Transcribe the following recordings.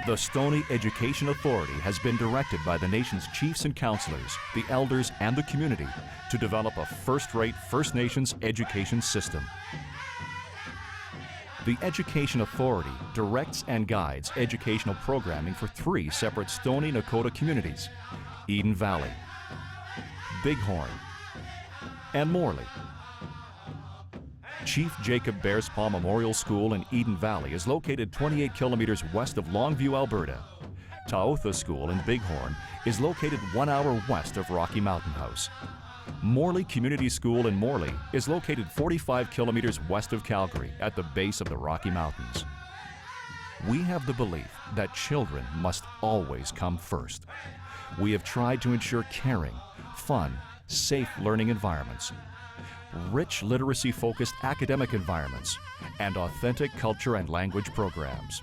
The Stoney Education Authority has been directed by the nation's chiefs and counselors, the elders, and the community to develop a first-rate First Nations education system. The Education Authority directs and guides educational programming for 3 separate Stoney Nakoda communities: Eden Valley, Bighorn, and Morley. Chief Jacob Bearspaw Memorial School in Eden Valley is located 28 kilometers west of Longview, Alberta. Taotha School in Bighorn is located 1 hour west of Rocky Mountain House. Morley Community School in Morley is located 45 kilometers west of Calgary at the base of the Rocky Mountains. We have the belief that children must always come first. We have tried to ensure caring, fun, safe learning environments, rich literacy-focused academic environments, and authentic culture and language programs.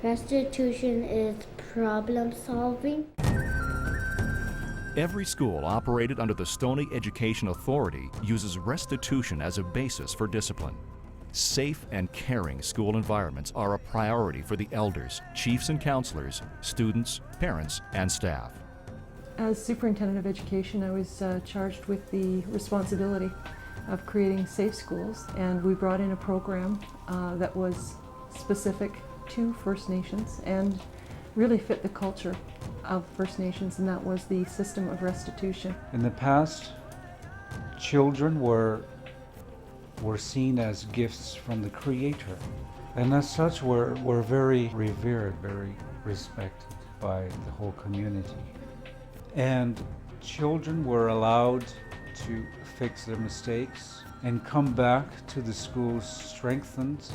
Restitution is problem solving. Every school operated under the Stoney Education Authority uses restitution as a basis for discipline. Safe and caring school environments are a priority for the elders, chiefs and counselors, students, parents, and staff. As Superintendent of Education, I was charged with the responsibility of creating safe schools, and we brought in a program that was specific to First Nations and really fit the culture of First Nations, and that was the system of restitution. In the past, children were seen as gifts from the Creator, and as such were very revered, very respected by the whole community. And children were allowed to fix their mistakes and come back to the school strengthened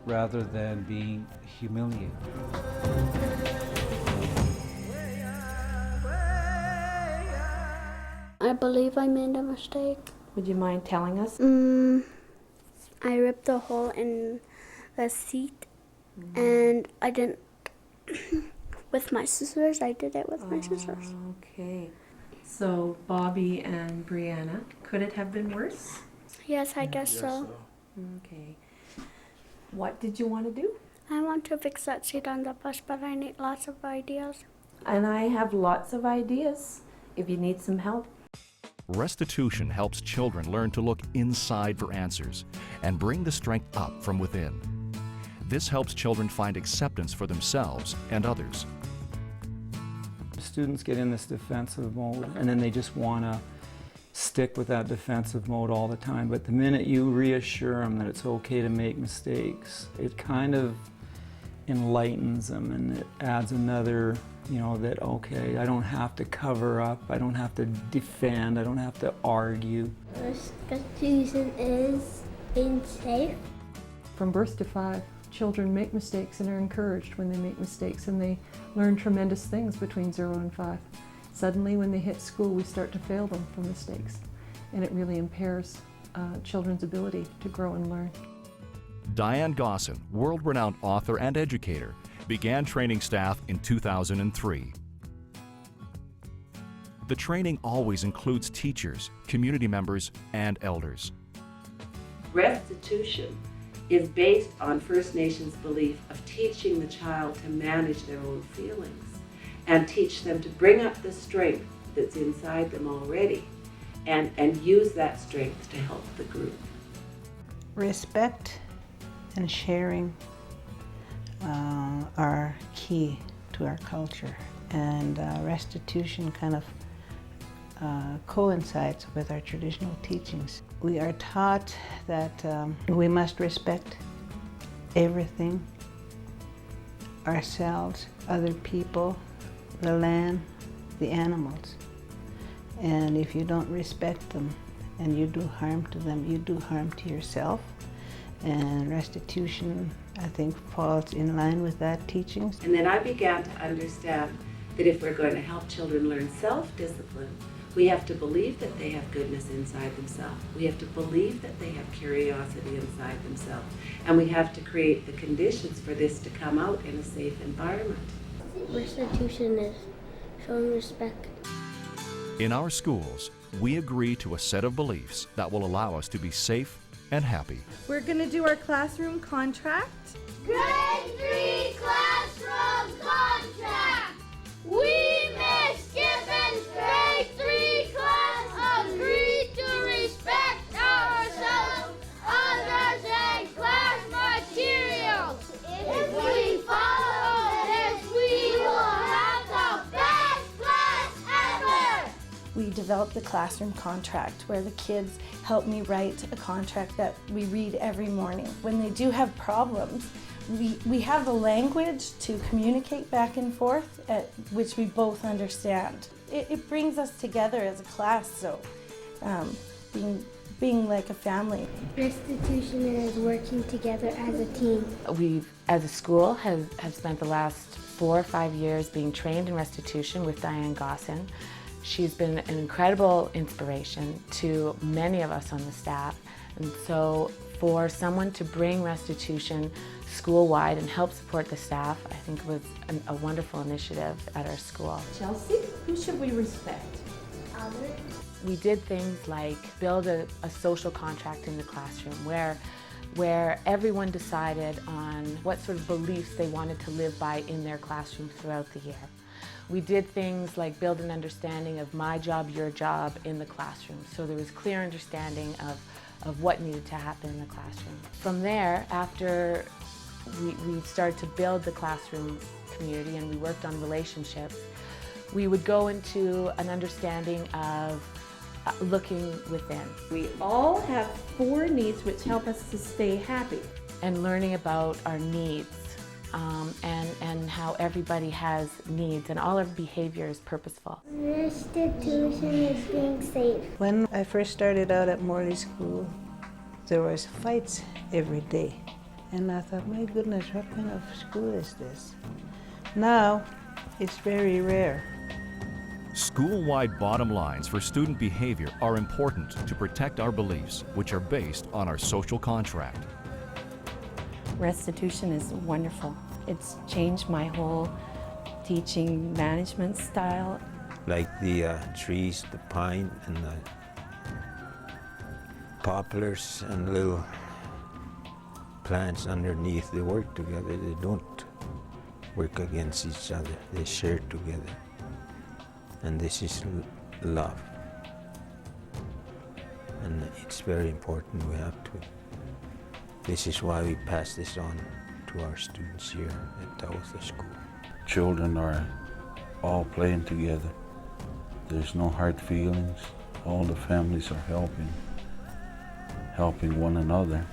rather than being humiliated. I believe I made a mistake. Would you mind telling us? I ripped a hole in the seat, and I didn't with my scissors. I did it with my scissors. Okay. So Bobby and Brianna, could it have been worse? Yes, I guess so. Okay. What did you want to do? I want to fix that seat on the bus, but I need lots of ideas. And I have lots of ideas if you need some help. Restitution helps children learn to look inside for answers and bring the strength up from within. This helps children find acceptance for themselves and others. Students get in this defensive mode, and then they just want to stick with that defensive mode all the time. But the minute you reassure them that it's okay to make mistakes, it kind of enlightens them, and it adds another, that okay, I don't have to cover up, I don't have to defend, I don't have to argue. Restitution is being safe. From birth to 5, children make mistakes and are encouraged when they make mistakes, and they learn tremendous things between 0 and 5. Suddenly, when they hit school, we start to fail them for mistakes, and it really impairs children's ability to grow and learn. Diane Gosson, world-renowned author and educator, began training staff in 2003. The training always includes teachers, community members, and elders. Restitution is based on First Nations belief of teaching the child to manage their own feelings and teach them to bring up the strength that's inside them already and use that strength to help the group. Respect and sharing are key to our culture, and restitution kind of coincides with our traditional teachings. We are taught that we must respect everything, ourselves, other people, the land, the animals. And if you don't respect them and you do harm to them, you do harm to yourself. And restitution, I think, falls in line with that teachings. And then I began to understand that if we're going to help children learn self-discipline, we have to believe that they have goodness inside themselves. We have to believe that they have curiosity inside themselves. And we have to create the conditions for this to come out in a safe environment. Restitution is showing respect. In our schools, we agree to a set of beliefs that will allow us to be safe and happy. We're going to do our classroom contract. Grade 3 classroom contract. We, Miss Gibbons, grade 3 class, agree to respect ourselves, others, and class materials. If we follow this, we will have the best class ever. We developed the classroom contract where the kids help me write a contract that we read every morning. When they do have problems, we have the language to communicate back and forth, which we both understand. It brings us together as a class, so being like a family. Restitution is working together as a team. We, as a school, have spent the last 4 or 5 years being trained in restitution with Diane Gossin. She's been an incredible inspiration to many of us on the staff. And so for someone to bring restitution school-wide and help support the staff, I think was a wonderful initiative at our school. Chelsea, who should we respect? Others. We did things like build a social contract in the classroom where everyone decided on what sort of beliefs they wanted to live by in their classroom throughout the year. We did things like build an understanding of my job, your job in the classroom. So there was clear understanding of what needed to happen in the classroom. From there, after we started to build the classroom community and we worked on relationships, we would go into an understanding of looking within. We all have 4 needs which help us to stay happy. And learning about our needs and how everybody has needs and all our behavior is purposeful. Restitution is being safe. When I first started out at Morley School, there was fights every day. And I thought, my goodness, what kind of school is this? Now, it's very rare. School-wide bottom lines for student behavior are important to protect our beliefs, which are based on our social contract. Restitution is wonderful. It's changed my whole teaching management style. Like the trees, the pine and the poplars and little plants underneath, they work together. They don't work against each other. They share together. And this is love. And it's very important. We have to. This is why we pass this on to our students here at Taotha School. Children are all playing together. There's no hard feelings. All the families are helping one another.